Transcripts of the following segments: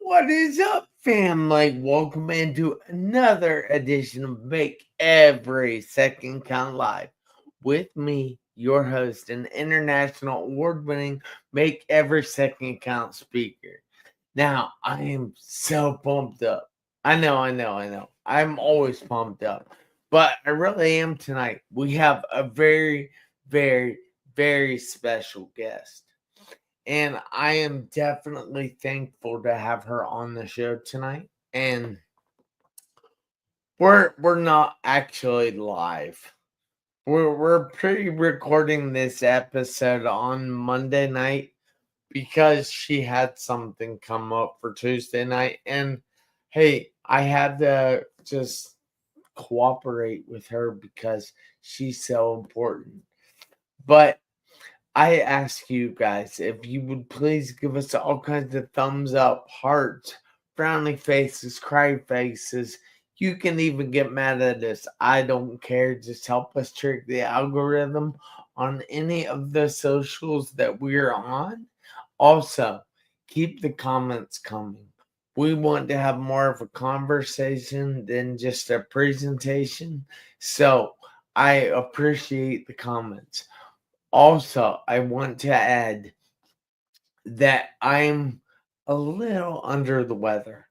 What is up, family? Welcome into another edition of Make Every Second Count Live. With me, your host, and international award winning Make Every Second Count speaker. Now, I am so pumped up. I know. I'm always pumped up, but I really am tonight. We have a very, very, very special guest. And I am definitely thankful to have her on the show tonight. And we're not actually live. We're pre-recording this episode on Monday night because she had something come up for Tuesday night. And hey, I had to just cooperate with her because she's so important. But I ask you guys if you would please give us all kinds of thumbs up, hearts, frowny faces, cry faces. You can even get mad at us. I don't care. Just help us trick the algorithm on any of the socials that we're on. Also, keep the comments coming. We want to have more of a conversation than just a presentation. So I appreciate the comments. Also, I want to add that I'm a little under the weather.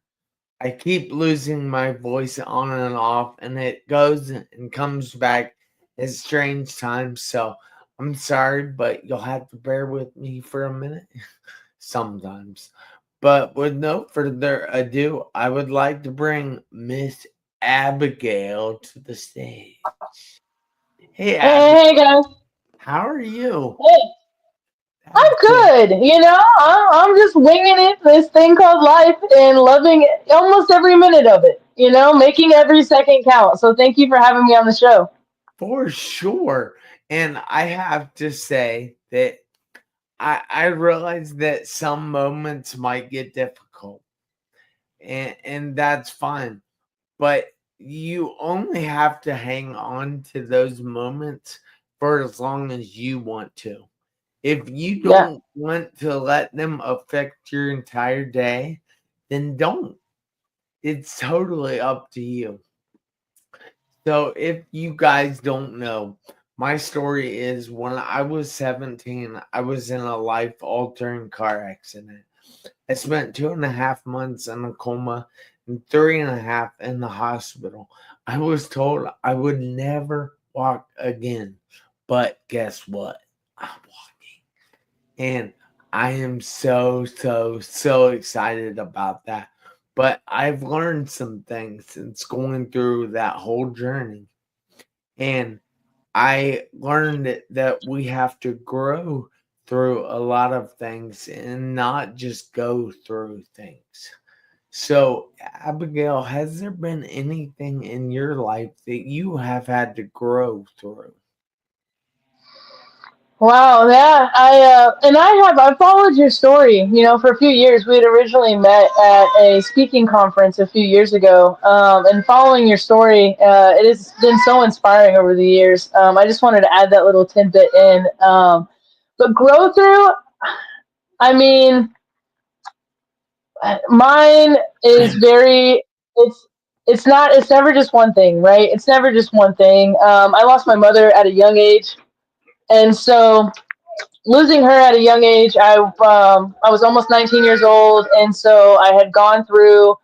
I keep losing my voice on and off, and it goes and comes back at strange times. So I'm sorry, but you'll have to bear with me for a minute sometimes. But with no further ado, I would like to bring Miss Abigail to the stage. Hey, Abby, Hey guys. how are you? Hey, I'm That's good. good. I'm just winging it, this thing called life, and loving almost every minute of it. Making every second count. So thank you for having me on the show. For sure. And I have to say that I realize that some moments might get difficult, and that's fine. But you only have to hang on to those moments for as long as you want to. If you Yeah. don't want to let them affect your entire day, then don't. It's totally up to you. So, if you guys don't know, my story is when I was 17, I was in a life altering car accident. I spent 2.5 months in a coma and 3.5 in the hospital. I was told I would never walk again. But guess what? I'm walking. And I am so excited about that. But I've learned some things since going through that whole journey. And I learned that we have to grow through a lot of things and not just go through things. So, Abigail, has there been anything in your life that you have had to grow through? Wow. Yeah. I followed your story. For a few years, we had originally met at a speaking conference a few years ago. And following your story, it has been so inspiring over the years. I just wanted to add that little tidbit in. But grow through. I mean, mine is very it's it's never just one thing, right? It's never just one thing. I lost my mother at a young age, and so losing her at a young age, I was almost 19 years old, and so I had gone through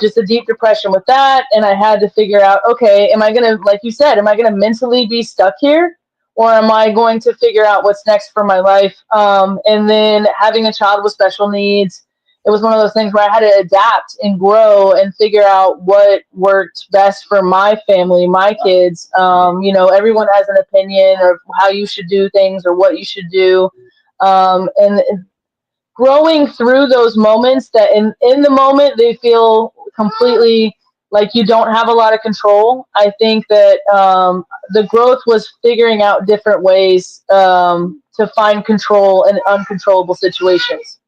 just a deep depression with that, and I had to figure out, okay, am I gonna, like you said, am I gonna mentally be stuck here, or am I going to figure out what's next for my life? And then having a child with special needs, it was one of those things where I had to adapt and grow and figure out what worked best for my family, my kids. Everyone has an opinion of how you should do things or what you should do. And growing through those moments that in the moment they feel completely like you don't have a lot of control. I think that the growth was figuring out different ways to find control in uncontrollable situations.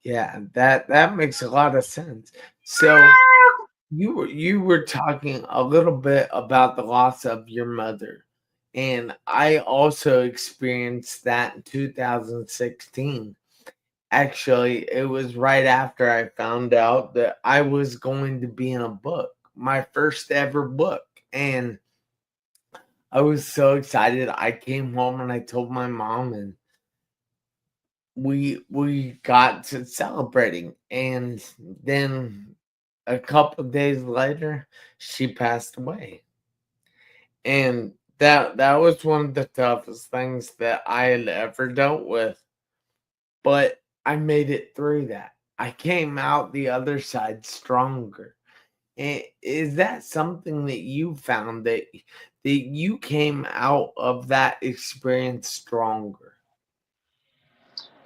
Yeah, that makes a lot of sense. So, you were talking a little bit about the loss of your mother, and I also experienced that in 2016. Actually, it was right after I found out that I was going to be in a book, my first ever book. And I was so excited. I came home and I told my mom, and we got to celebrating. And then a couple days later, she passed away. And that was one of the toughest things that I had ever dealt with. But I made it through that. I came out the other side stronger. Is that something that you found that you came out of that experience stronger?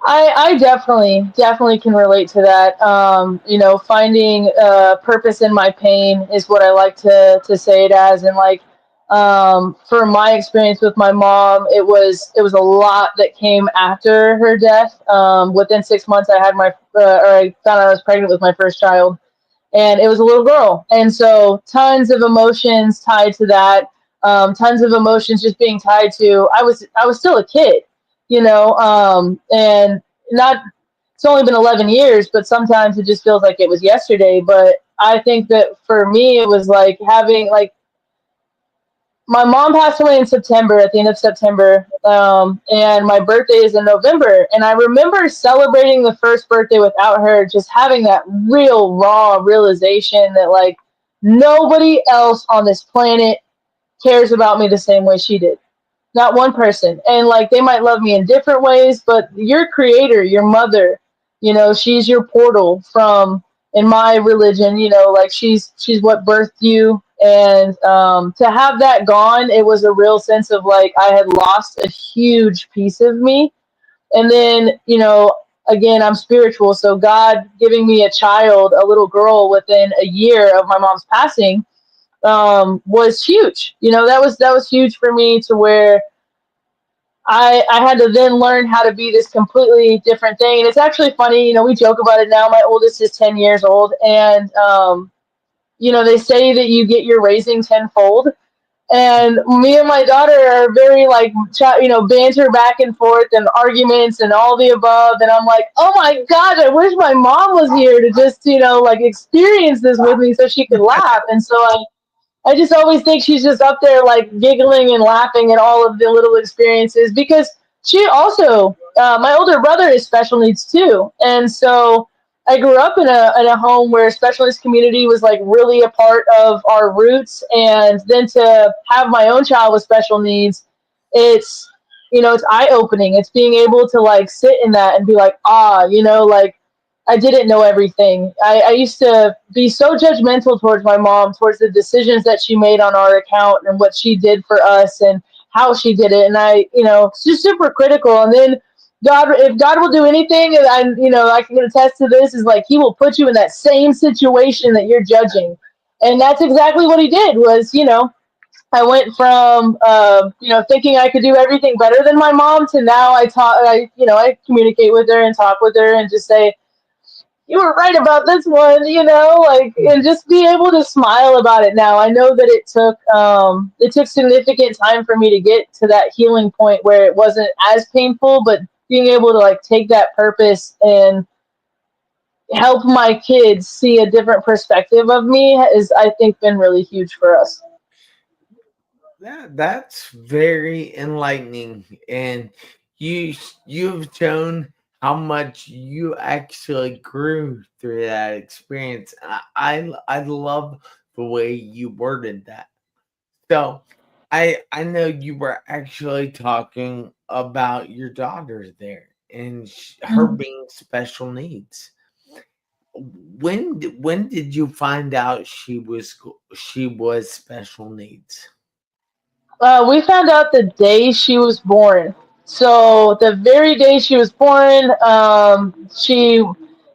I definitely can relate to that. Finding purpose in my pain is what I like to say it as, and like for my experience with my mom, it was a lot that came after her death. Within 6 months, I had or I found out I was pregnant with my first child, and it was a little girl. And so tons of emotions tied to that. Tons of emotions just being tied to I was still a kid, and not it's only been 11 years, but sometimes it just feels like it was yesterday. But I think that for me, it was like having like my mom passed away in September, at the end of September, and my birthday is in November. And I remember celebrating the first birthday without her, just having that real raw realization that like nobody else on this planet cares about me the same way she did. Not one person. And like they might love me in different ways, but your creator, your mother, she's your portal from, in my religion, like she's what birthed you. And to have that gone, it was a real sense of like I had lost a huge piece of me. And then, again, I'm spiritual, so God giving me a child, a little girl, within a year of my mom's passing, was huge. That was huge for me, to where I had to then learn how to be this completely different thing. And it's actually funny, we joke about it now. My oldest is 10 years old, and they say that you get your raising tenfold. And me and my daughter are very like, banter back and forth and arguments and all the above. And I'm like, oh my God, I wish my mom was here to just, like experience this with me so she could laugh. And so I just always think she's just up there like giggling and laughing at all of the little experiences, because she also, my older brother is special needs too. And so I grew up in a home where special needs community was like really a part of our roots. And then to have my own child with special needs, it's, it's eye opening. It's being able to like sit in that and be like, like I didn't know everything. I used to be so judgmental towards my mom, towards the decisions that she made on our account and what she did for us and how she did it. And it's just super critical. And then if God will do anything, and I can attest to this, is like he will put you in that same situation that you're judging. And that's exactly what he did. I went from thinking I could do everything better than my mom to now I communicate with her and talk with her and just say, you were right about this one, like, and just be able to smile about it now. I know that it took significant time for me to get to that healing point where it wasn't as painful, but being able to like take that purpose and help my kids see a different perspective of me is, I think, been really huge for us. That's very enlightening, and you've shown how much you actually grew through that experience. I love the way you worded that. So I know you were actually talking about your daughter there and her Mhm. being special needs. When did you find out she was special needs? We found out the day she was born. So the very day she was born, she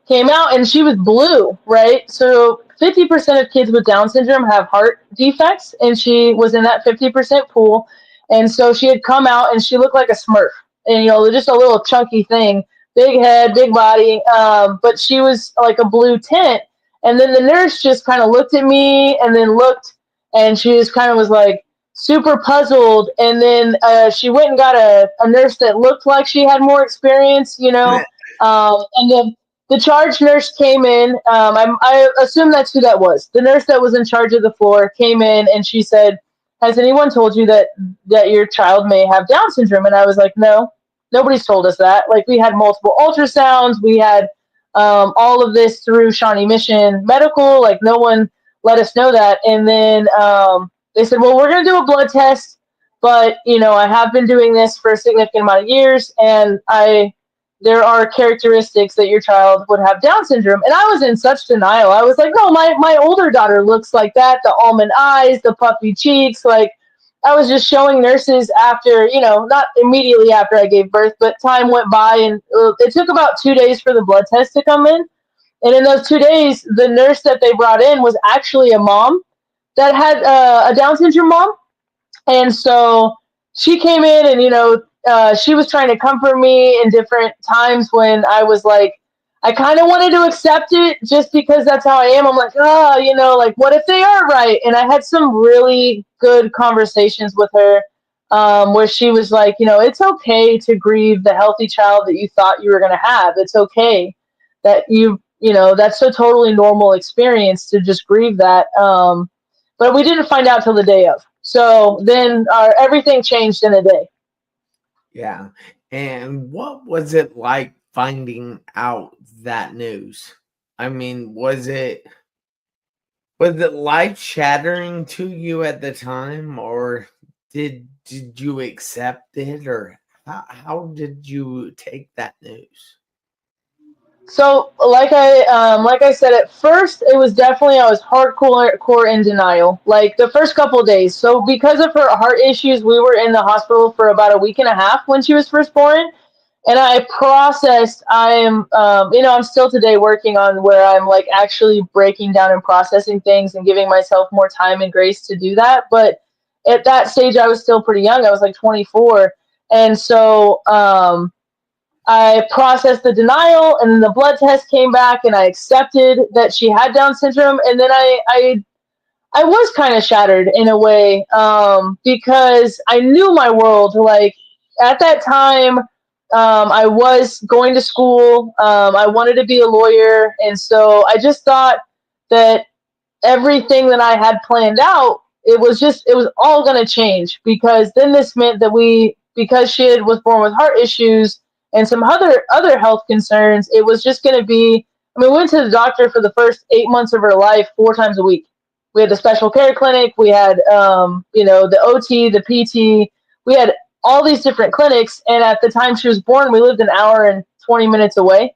came out and she was blue, right? So 50% of kids with Down syndrome have heart defects, and she was in that 50% pool. And so she had come out and she looked like a Smurf, and just a little chunky thing, big head, big body, but she was like a blue tint. And then the nurse just kind of looked at me and then looked, and she just kind of was like super puzzled. And then she went and got a nurse that looked like she had more experience, And the charge nurse came in. I assume that's who that was. The nurse that was in charge of the floor came in and she said, "Has anyone told you that your child may have Down syndrome?" And I was like, "No, nobody's told us that." Like we had multiple ultrasounds, we had all of this through Shawnee Mission Medical. Like no one let us know that. And then they said, "Well, we're going to do a blood test, but I have been doing this for a significant amount of years, and there are characteristics that your child would have Down syndrome." And I was in such denial. I was like, "No, my older daughter looks like that, the almond eyes, the puffy cheeks." Like I was just showing nurses after, not immediately after I gave birth, but time went by, and it took about 2 days for the blood test to come in. And in those 2 days, the nurse that they brought in was actually a mom that had a Down syndrome mom. And so she came in and, she was trying to comfort me in different times when I was like, I kind of wanted to accept it just because that's how I am. I'm like, oh, like, what if they are right? And I had some really good conversations with her where she was like, it's okay to grieve the healthy child that you thought you were going to have. It's okay that that's a totally normal experience to just grieve that. But we didn't find out till the day of. So then everything changed in a day. Yeah. And what was it like finding out that news? I mean, was it life shattering to you at the time, or did you accept it, or how did you take that news? So like I said, at first it was definitely I was hardcore core in denial. Like the first couple of days. So because of her heart issues, we were in the hospital for about a week and a half when she was first born. And I processed. I'm still today working on where I'm like actually breaking down and processing things and giving myself more time and grace to do that. But at that stage, I was still pretty young. I was like 24, and so I processed the denial, and then the blood test came back, and I accepted that she had Down syndrome, and then I was kind of shattered in a way because I knew my world. Like at that time, I was going to school. I wanted to be a lawyer, and so I just thought that everything that I had planned out, it was all going to change because then this meant that because was born with heart issues and some other health concerns, it was just going to be. I mean, we went to the doctor for the first 8 months of her life 4 times a week. We had the special care clinic. We had, the OT, the PT. We had all these different clinics. And at the time she was born, we lived an hour and 20 minutes away.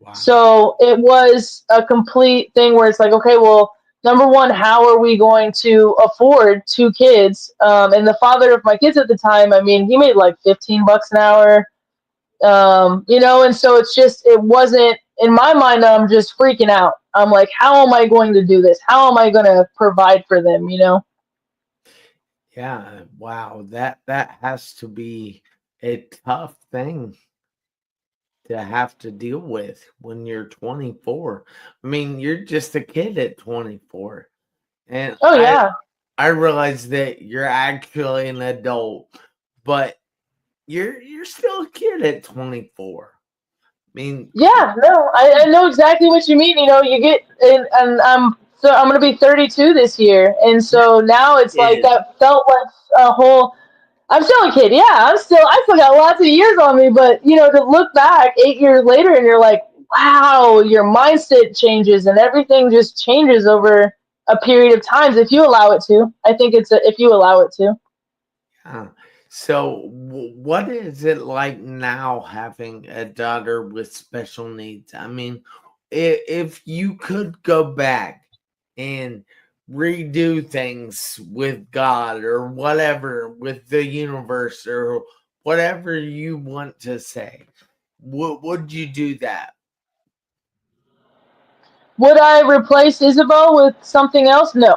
Wow. So it was a complete thing where it's like, okay, well, number one, how are we going to afford 2 kids? And the father of my kids at the time, I mean, he made like $15 an hour, and so it wasn't in my mind. I'm just freaking out. I'm like, how am I going to do this? How am I going to provide for them? Yeah, wow. That has to be a tough thing to have to deal with when you're 24. I mean, you're just a kid at 24. And Oh I yeah. I realize that you're actually an adult, but you're still a kid at 24. I mean, Yeah, no, I know exactly what you mean. You get, and I'm gonna be 32 this year, and so now it's like it, that felt like a whole. I'm still a kid, yeah. I still got lots of years on me, but to look back 8 years later, and you're like, wow, your mindset changes, and everything just changes over a period of times if you allow it to. I think if you allow it to. yeah. So, what is it like now having a daughter with special needs? I mean, if you could go back and redo things with God or whatever, with the universe or whatever you want to say, would you do that? Would I replace Isabel with something else? No.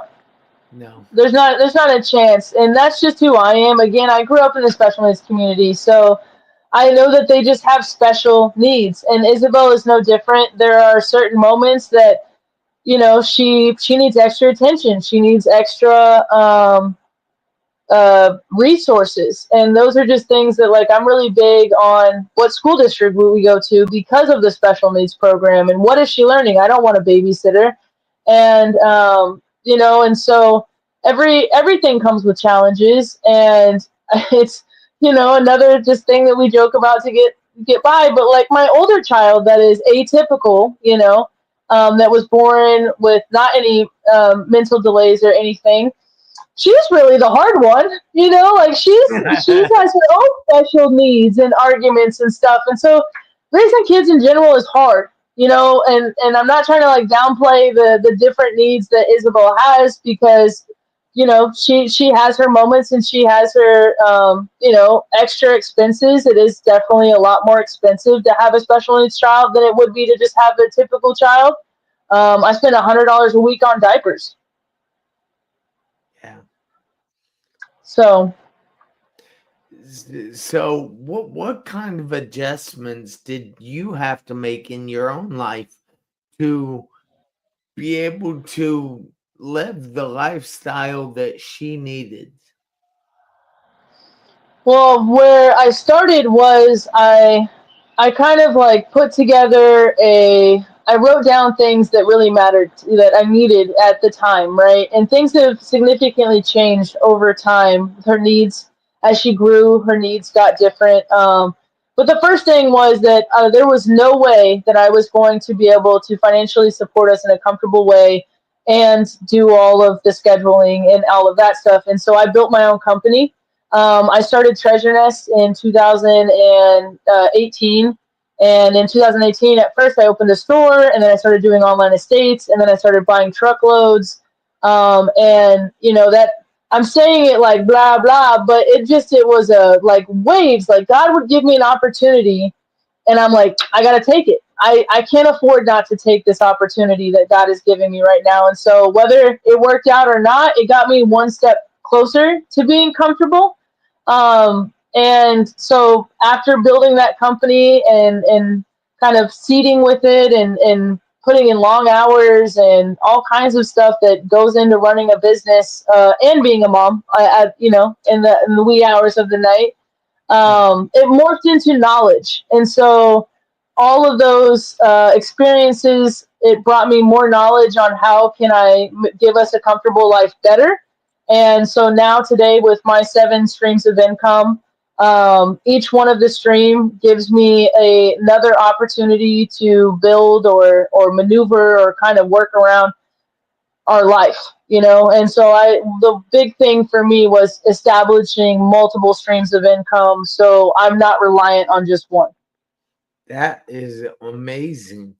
No. There's not a chance, and that's just who I am. Again, I grew up in the special needs community, so I know that they just have special needs, and Isabel is no different. There are certain moments that she needs extra attention. She needs extra resources. And those are just things that, like, I'm really big on what school district will we go to because of the special needs program, and what is she learning? I don't want a babysitter. And and so everything comes with challenges, and it's another just thing that we joke about to get by. But like my older child that is atypical, that was born with not any mental delays or anything, she's really the hard one, like she's has her own special needs and arguments and stuff. And so raising kids in general is hard, and I'm not trying to like downplay the different needs that Isabel has, because she has her moments and she has her extra expenses. It is definitely a lot more expensive to have a special needs child than it would be to just have a typical child. I spend $100 a week on diapers. Yeah. So So what kind of adjustments did you have to make in your own life to be able to live the lifestyle that she needed? well, where I started was I kind of like put together I wrote down things that really mattered, that I needed at the time, right? And things have significantly changed over time. Her needs, as she grew, her needs got different. But the first thing was that there was no way that I was going to be able to financially support us in a comfortable way and do all of the scheduling and all of that stuff. And so I built my own company. I started Treasure Nest in 2018. And in 2018, at first, I opened a store, and then I started doing online estates, and then I started buying truckloads. And that I'm saying it like blah blah, but it was like waves. Like God would give me an opportunity, and I'm like, I gotta take it. I can't afford not to take this opportunity that God is giving me right now. And so whether it worked out or not, it got me one step closer to being comfortable. And so after building that company and kind of seeding with it and putting in long hours and all kinds of stuff that goes into running a business and being a mom, in the wee hours of the night, it morphed into knowledge. And so all of those experiences, it brought me more knowledge on how can I give us a comfortable life better. And so now today, with my 7 streams of income, each one of the stream gives me another opportunity to build or maneuver or kind of work around our life, And so the big thing for me was establishing multiple streams of income, so I'm not reliant on just one. That is amazing.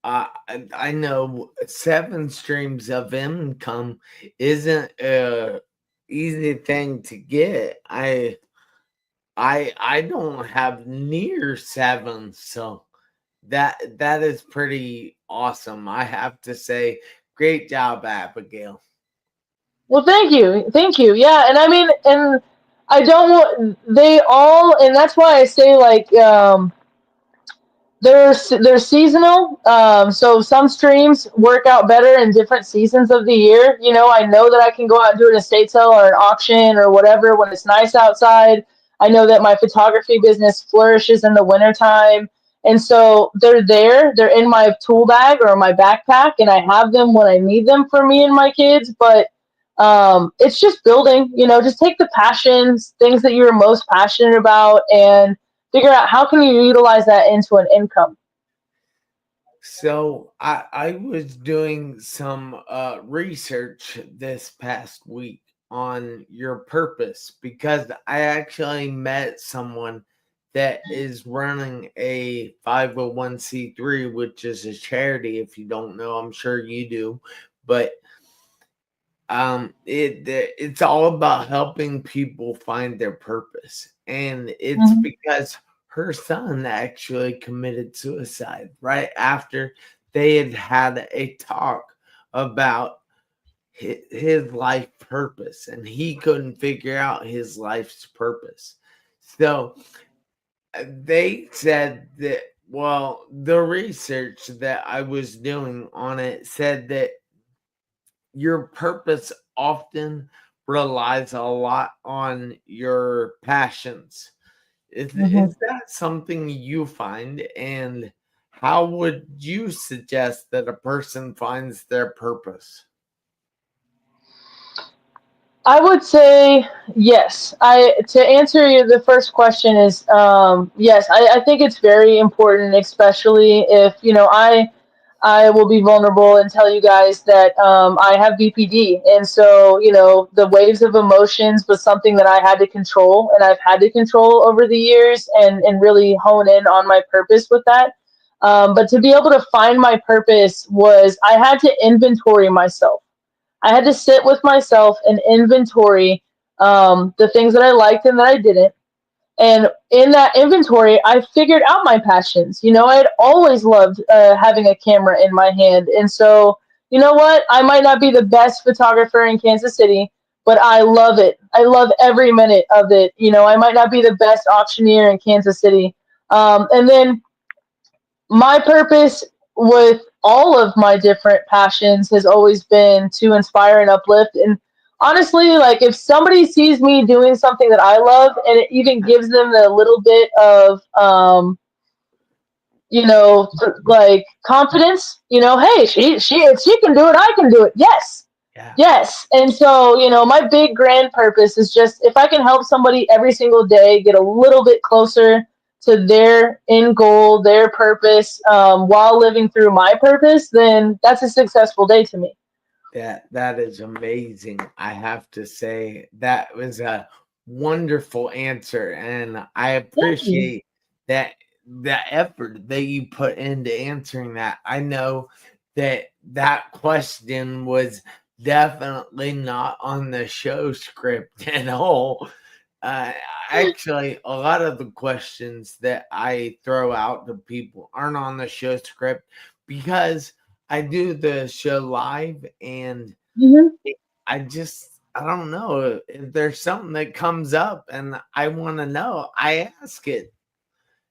I know 7 streams of income isn't a easy thing to get. I don't have near 7, so that is pretty awesome. I have to say, great job, Abigail. Well, thank you. Yeah, and I mean, and I don't want they all, and that's why I say like they're seasonal. So some streams work out better in different seasons of the year. I know that I can go out and do an estate sale or an auction or whatever when it's nice outside. I know that my photography business flourishes in the wintertime. And so they're there. They're in my tool bag or my backpack, and I have them when I need them for me and my kids. But it's just building. Just take the passions, things that you're most passionate about, and figure out how can you utilize that into an income. So I was doing some research this past week on your purpose because I actually met someone that is running a 501c3, which is a charity. If you don't know, I'm sure you do, but it's all about helping people find their purpose, and it's Mm-hmm. because her son actually committed suicide right after they had a talk about his life purpose, and he couldn't figure out his life's purpose. So they said that, well, the research that I was doing on it said that your purpose often relies a lot on your passions. Mhm. Is that something you find? And how would you suggest that a person finds their purpose? I would say yes. I To answer the first question is yes. I think it's very important, especially if I will be vulnerable and tell you guys that I have BPD, and so the waves of emotions was something that I had to control, and I've had to control over the years, and really hone in on my purpose with that. But to be able to find my purpose was I had to inventory myself. I had to sit with myself and inventory the things that I liked and that I didn't. And in that inventory, I figured out my passions. I had always loved having a camera in my hand. And so, you know what? I might not be the best photographer in Kansas City, but I love it. I love every minute of it. I might not be the best auctioneer in Kansas City. And then my purpose with all of my different passions has always been to inspire and uplift. And honestly, like if somebody sees me doing something that I love and it even gives them the little bit of like confidence, hey, she can do it, I can do it. Yes. Yeah. Yes. And so, my big grand purpose is just if I can help somebody every single day get a little bit closer to their end goal, their purpose, while living through my purpose, then that's a successful day to me. That is amazing. I have to say that was a wonderful answer, and I Thank you. appreciate that the effort that you put into answering that. I know that that question was definitely not on the show script at all. Uh, Actually, a lot of the questions that I throw out to people aren't on the show script because I do the show live, and Mhm. I don't know if there's something that comes up and I want to know, I ask it.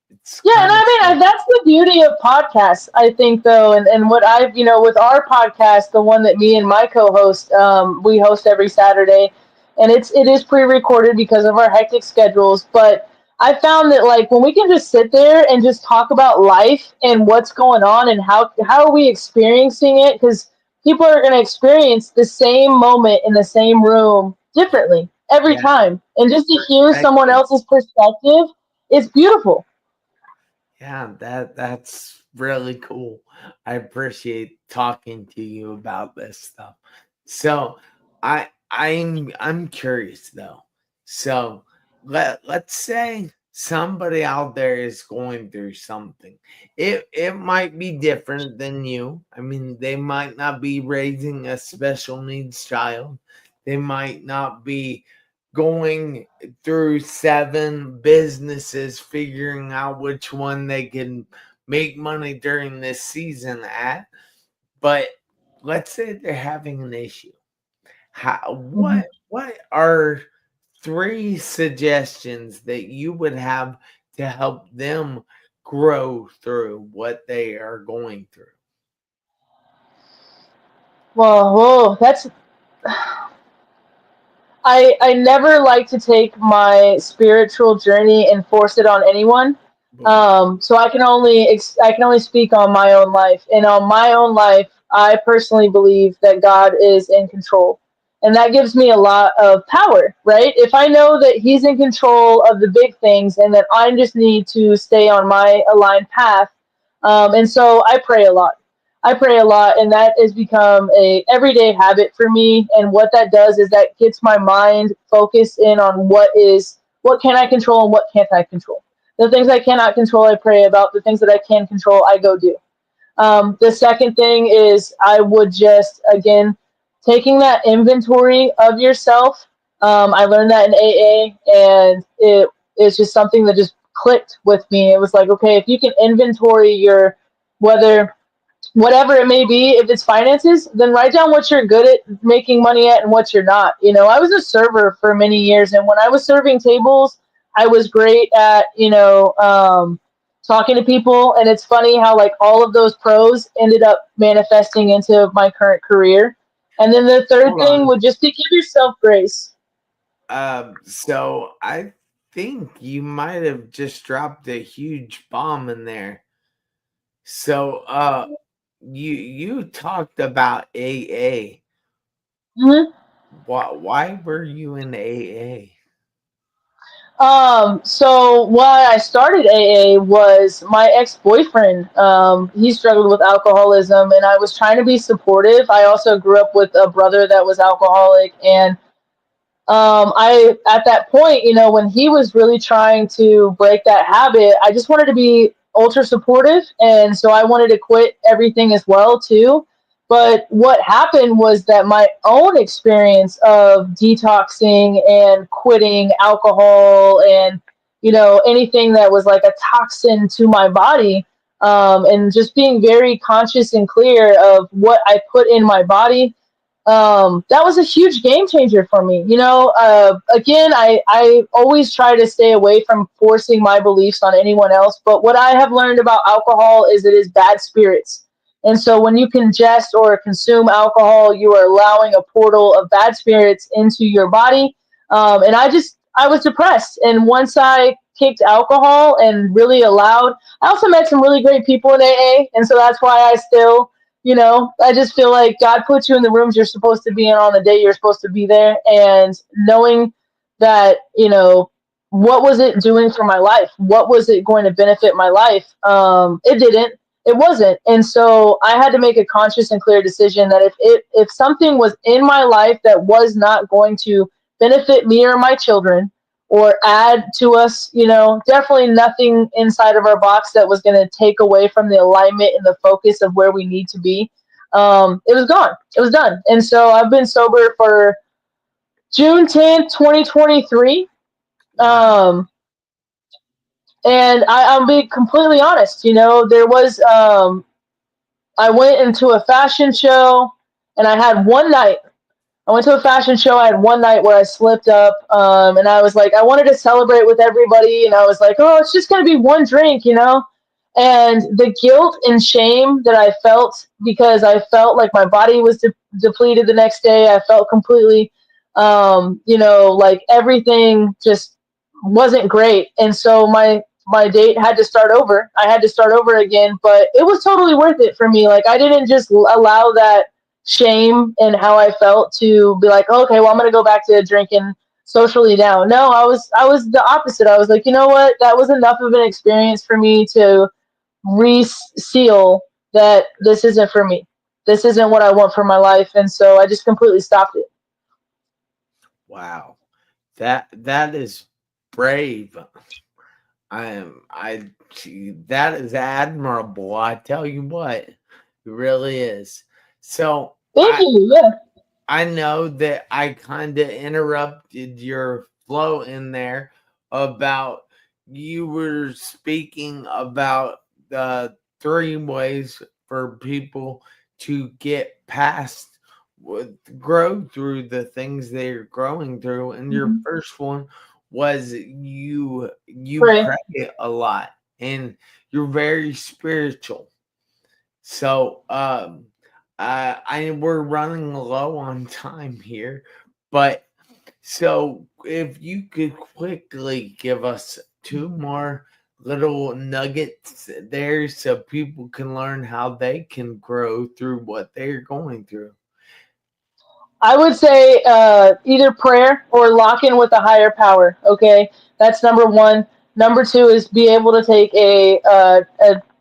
It's Yeah, and kind of I mean funny. that's the beauty of podcasts, I think, though, and what I've with our podcast, the one that me and my co-host, we host every Saturday, and it is pre-recorded because of our hectic schedules. But I found that like when we can just sit there and just talk about life and what's going on and how are we experiencing it, because people are going to experience the same moment in the same room differently every Yeah, time, and just to hear someone perspective. else's perspective, it's beautiful. Yeah, that's really cool. I appreciate talking to you about this stuff. So I'm curious though. So let's say somebody out there is going through something. It might be different than you. I mean, they might not be raising a special needs child. They might not be going through 7 businesses figuring out which one they can make money during this season at. But let's say they're having an issue. How Mhm. what are 3 suggestions that you would have to help them grow through what they are going through? Well, whoa, that's I never like to take my spiritual journey and force it on anyone. Right. So I can only speak on my own life, and on my own life, I personally believe that God is in control, and that gives me a lot of power. Right? If I know that He's in control of the big things, and that I just need to stay on my aligned path, and so I pray a lot. I pray a lot, and that has become a everyday habit for me. And what that does is that gets my mind focused in on what can I control and what can't I control. The things I cannot control, I pray about. The things that I can control, I go do. The second thing is I would just again taking that inventory of yourself. I learned that in AA, and it's just something that just clicked with me. It was like, okay, if you can inventory your whether whatever it may be, if it's finances, then write down what you're good at making money at and what you're not. I was a server for many years, and when I was serving tables, I was great at talking to people. And it's funny how like all of those pros ended up manifesting into my current career. And then the third Hold thing on. would just be give yourself grace. So I think you might have just dropped a huge bomb in there. So, you talked about AA. Mhm. Why were you in AA? So why I started AA was my ex-boyfriend. He struggled with alcoholism and I was trying to be supportive. I also grew up with a brother that was alcoholic, and I at that point, when he was really trying to break that habit, I just wanted to be ultra supportive, and so I wanted to quit everything as well too. But what happened was that my own experience of detoxing and quitting alcohol and anything that was like a toxin to my body, and just being very conscious and clear of what I put in my body, that was a huge game changer for me. Again, I always try to stay away from forcing my beliefs on anyone else. But what I have learned about alcohol is it is bad spirits. And so when you ingest or consume alcohol, you are allowing a portal of bad spirits into your body. And I was depressed. And once I kicked alcohol and really allowed, I also met some really great people in AA. And so that's why I still, I just feel like God puts you in the rooms you're supposed to be in on the day you're supposed to be there. And knowing that, what was it doing for my life? What was it going to benefit my life? It didn't. It wasn't. And so I had to make a conscious and clear decision that if something was in my life that was not going to benefit me or my children, or add to us, definitely nothing inside of our box that was going to take away from the alignment and the focus of where we need to be. It was gone. It was done. And so I've been sober for June 10th, 2023. Wow. And I'll be completely honest, there was, I went into a fashion show and I had one night. I went to a fashion show. I had one night where I slipped up, and I was like, I wanted to celebrate with everybody, and I was like, oh, it's just gonna be one drink. And the guilt and shame that I felt, because I felt like my body was depleted the next day. I felt completely, like everything just wasn't great, and so my date had to start over. I had to start over again, but it was totally worth it for me. Like, I didn't just allow that shame and how I felt to be like, okay, well, I'm gonna go back to drinking socially now. No, I was the opposite. I was like, you know what? That was enough of an experience for me to reseal that this isn't for me. This isn't what I want for my life, and so I just completely stopped it. Wow. That is brave. I that is admirable. I tell you what, it really is. So Thank you. Yeah. I know that I kind of interrupted your flow in there about you were speaking about the three ways for people to get past grow through the things they're growing through, and your Mhm. first one was you Pray. pray a lot and you're very spiritual. So, we're running low on time here, but so if you could quickly give us two more little nuggets there so people can learn how they can grow through what they're going through. I would say either prayer or lock in with a higher power. Okay, that's number one. Number two is be able to take a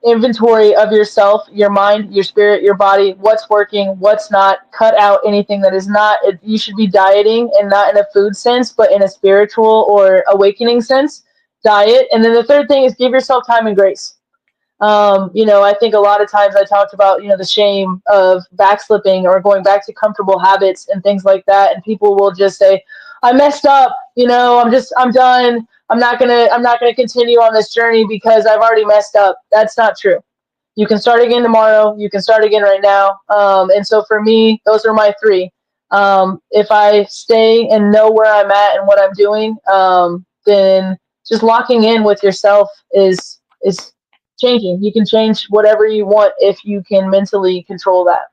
inventory of yourself, your mind, your spirit, your body. What's working, what's not. Cut out anything that is not. You should be dieting, and not in a food sense, but in a spiritual or awakening sense. Diet, and then the third thing is give yourself time and grace. I think a lot of times I talked about, the shame of backslipping or going back to comfortable habits and things like that. And people will just say, I messed up, I'm done. I'm not gonna continue on this journey because I've already messed up. That's not true. You can start again tomorrow. You can start again right now. And so for me, those are my three. If I stay and know where I'm at and what I'm doing, then just locking in with yourself is changing. You can change whatever you want if you can mentally control that.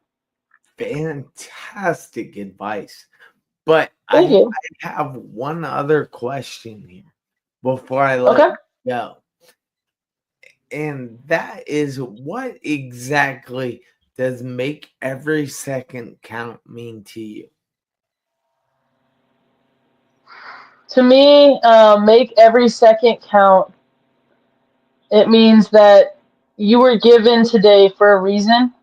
fantastic advice. But Thank I you. have one other question here before I let Okay. you go. And that is, what exactly does make every second count mean to you? To me, make every second count. It means that you were given today for a reason,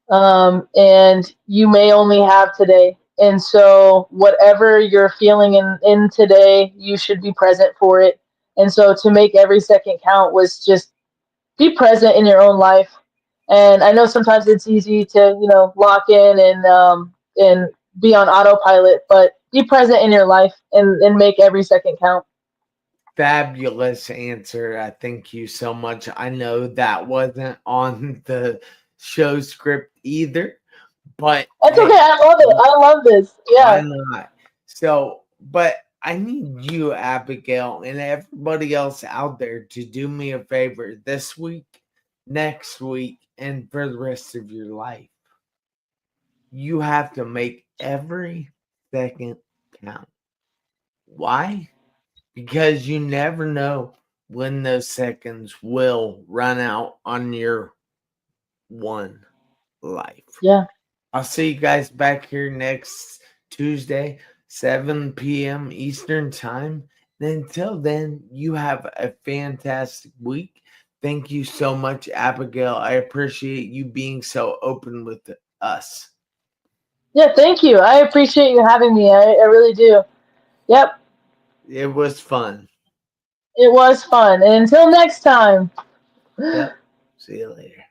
and you may only have today. And so, whatever you're feeling in today, you should be present for it. And so, to make every second count was just be present in your own life. And I know sometimes it's easy to, lock in and be on autopilot, but be present in your life and make every second count. Fabulous answer. I thank you so much. I know that wasn't on the show script either, but That's okay. hey, I love it. I love this. why Yeah. not? So, but I need you, Abigail, and everybody else out there to do me a favor this week, next week, and for the rest of your life. You have to make every second count. Why? Because you never know when those seconds will run out on your one life. Yeah. I'll see you guys back here next Tuesday, 7 p.m. Eastern Time. And until then, you have a fantastic week. Thank you so much, Abigail. I appreciate you being so open with us. Yeah. Thank you. I appreciate you having me. I really do. Yep. It was fun. It was fun. And until next time. Yep. See you later.